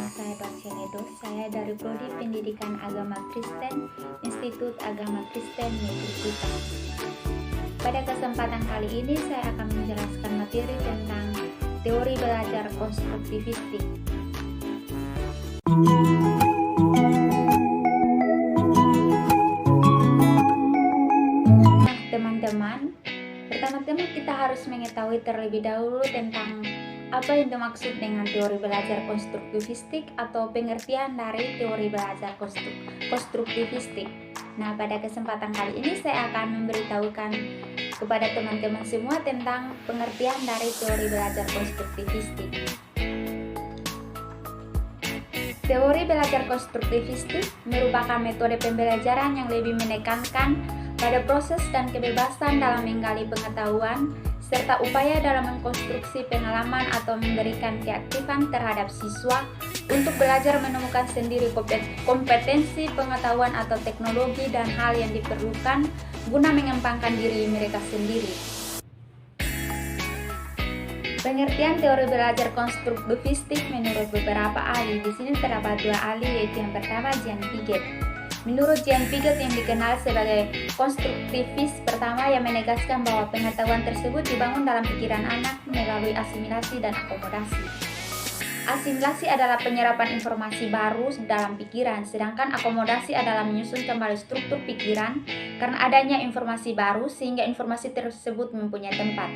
nama saya Barcenedo. Saya dari Prodi Pendidikan Agama Kristen, Institut Agama Kristen Negeri Kuta. Pada kesempatan kali ini saya akan menjelaskan materi tentang teori belajar konstruktivistik. Nah, teman-teman, pertama-tama kita harus mengetahui terlebih dahulu tentang apa yang dimaksud dengan teori belajar konstruktivistik atau pengertian dari teori belajar konstruktivistik. Nah, pada kesempatan kali ini saya akan memberitahukan kepada teman-teman semua tentang pengertian dari teori belajar konstruktivistik. Teori belajar konstruktivistik merupakan metode pembelajaran yang lebih menekankan pada proses dan kebebasan dalam menggali pengetahuan serta upaya dalam mengkonstruksi pengalaman atau memberikan keaktifan terhadap siswa untuk belajar menemukan sendiri kompetensi, pengetahuan atau teknologi dan hal yang diperlukan guna mengembangkan diri mereka sendiri. Pengertian teori belajar konstruktivistik menurut beberapa ahli. Di sini terdapat dua ahli, yaitu yang pertama Jean Piaget. Menurut Jean Piaget yang dikenal sebagai konstruktivis pertama yang menegaskan bahwa pengetahuan tersebut dibangun dalam pikiran anak melalui asimilasi dan akomodasi. Asimilasi adalah penyerapan informasi baru dalam pikiran, sedangkan akomodasi adalah menyusun kembali struktur pikiran karena adanya informasi baru sehingga informasi tersebut mempunyai tempat.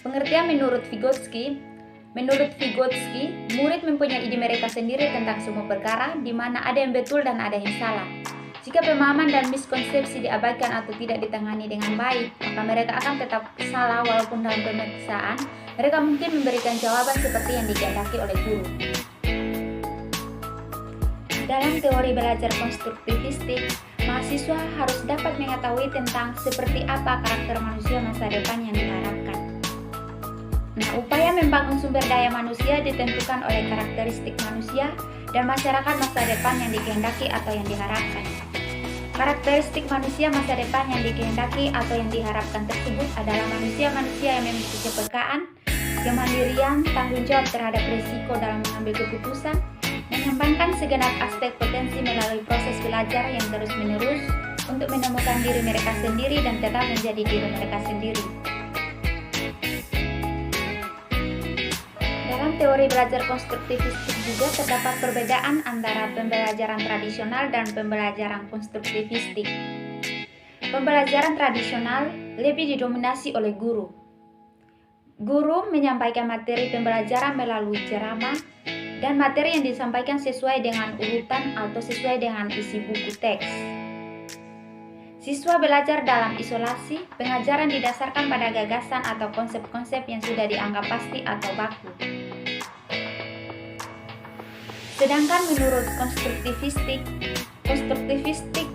Pengertian menurut Vygotsky, murid mempunyai ide mereka sendiri tentang semua perkara, di mana ada yang betul dan ada yang salah. Jika pemahaman dan miskonsepsi diabaikan atau tidak ditangani dengan baik, maka mereka akan tetap salah walaupun dalam pemeriksaan mereka mungkin memberikan jawaban seperti yang dikehendaki oleh guru. Dalam teori belajar konstruktivistik, mahasiswa harus dapat mengetahui tentang seperti apa karakter manusia masa depan yang diharapkan. Nah, upaya membangun sumber daya manusia ditentukan oleh karakteristik manusia dan masyarakat masa depan yang dikehendaki atau yang diharapkan. Karakteristik manusia masa depan yang dikehendaki atau yang diharapkan tersebut adalah manusia-manusia yang memiliki kepekaan, kemandirian, tanggung jawab terhadap risiko dalam mengambil keputusan, mengembangkan segenap aspek potensi melalui proses belajar yang terus-menerus untuk menemukan diri mereka sendiri dan tetap menjadi diri mereka sendiri. Dalam teori belajar konstruktivistik juga terdapat perbedaan antara pembelajaran tradisional dan pembelajaran konstruktivistik. Pembelajaran tradisional lebih didominasi oleh guru. Guru menyampaikan materi pembelajaran melalui ceramah dan materi yang disampaikan sesuai dengan urutan atau sesuai dengan isi buku teks. Siswa belajar dalam isolasi, pengajaran didasarkan pada gagasan atau konsep-konsep yang sudah dianggap pasti atau baku. Sedangkan menurut konstruktivistik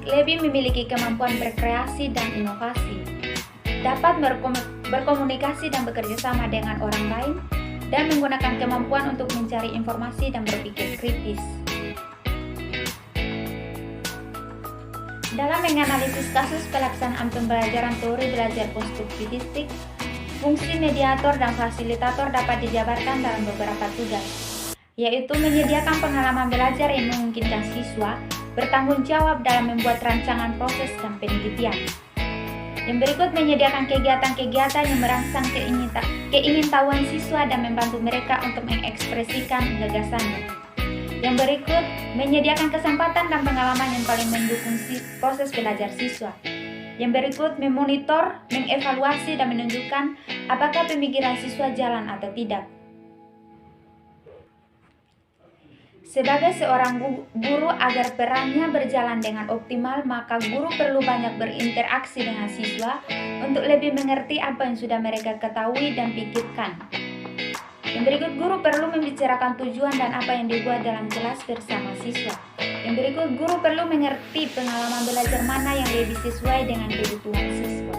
lebih memiliki kemampuan berkreasi dan inovasi, dapat berkomunikasi dan bekerja sama dengan orang lain, dan menggunakan kemampuan untuk mencari informasi dan berpikir kritis. Dalam menganalisis kasus pelaksanaan pembelajaran teori belajar konstruktivistik, fungsi mediator dan fasilitator dapat dijabarkan dalam beberapa tugas, yaitu menyediakan pengalaman belajar yang memungkinkan siswa bertanggung jawab dalam membuat rancangan proses dan penelitian. Yang berikut menyediakan kegiatan-kegiatan yang merangsang keingintahuan siswa dan membantu mereka untuk mengekspresikan gagasannya. Yang berikut menyediakan kesempatan dan pengalaman yang paling mendukung proses belajar siswa. Yang berikut memonitor, mengevaluasi, dan menunjukkan apakah pemikiran siswa jalan atau tidak. Sebagai seorang guru, agar perannya berjalan dengan optimal, maka guru perlu banyak berinteraksi dengan siswa untuk lebih mengerti apa yang sudah mereka ketahui dan pikirkan. Yang berikut, guru perlu membicarakan tujuan dan apa yang dibuat dalam kelas bersama siswa. Yang berikut, guru perlu mengerti pengalaman belajar mana yang lebih sesuai dengan kebutuhan siswa.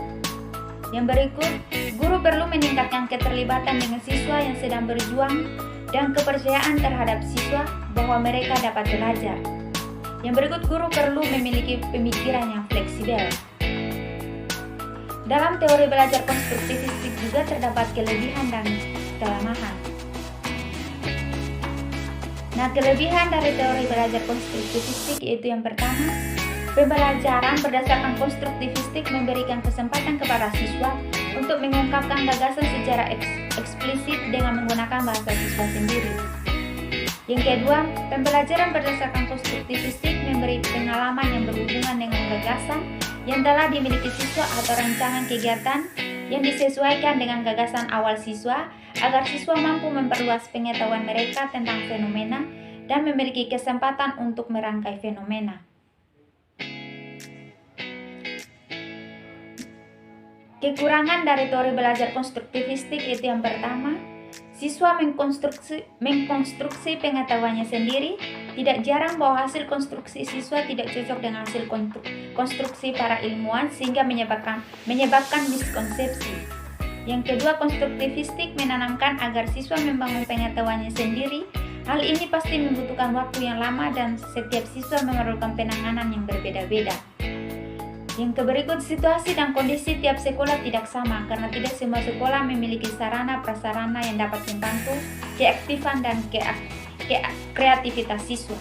Yang berikut, guru perlu meningkatkan keterlibatan dengan siswa yang sedang berjuang dan kepercayaan terhadap siswa bahwa mereka dapat belajar. Yang berikut, guru perlu memiliki pemikiran yang fleksibel. Dalam teori belajar konstruktivistik juga terdapat kelebihan dan kelemahan. Nah, kelebihan dari teori belajar konstruktivistik yaitu yang pertama, pembelajaran berdasarkan konstruktivistik memberikan kesempatan kepada siswa untuk mengungkapkan gagasan secara eksplisit dengan menggunakan bahasa siswa sendiri. Yang kedua, pembelajaran berdasarkan konstruktivistik memberi pengalaman yang berhubungan dengan gagasan yang telah dimiliki siswa atau rancangan kegiatan yang disesuaikan dengan gagasan awal siswa agar siswa mampu memperluas pengetahuan mereka tentang fenomena dan memiliki kesempatan untuk merangkai fenomena. Kekurangan dari teori belajar konstruktivistik itu yang pertama, siswa mengkonstruksi pengetahuannya sendiri. Tidak jarang bahwa hasil konstruksi siswa tidak cocok dengan hasil konstruksi para ilmuwan sehingga menyebabkan miskonsepsi. Yang kedua, konstruktivistik menanamkan agar siswa membangun pengetahuannya sendiri. Hal ini pasti membutuhkan waktu yang lama dan setiap siswa memerlukan penanganan yang berbeda-beda. Yang berikut, situasi dan kondisi tiap sekolah tidak sama karena tidak semua sekolah memiliki sarana prasarana yang dapat membantu keaktifan dan kreativitas siswa.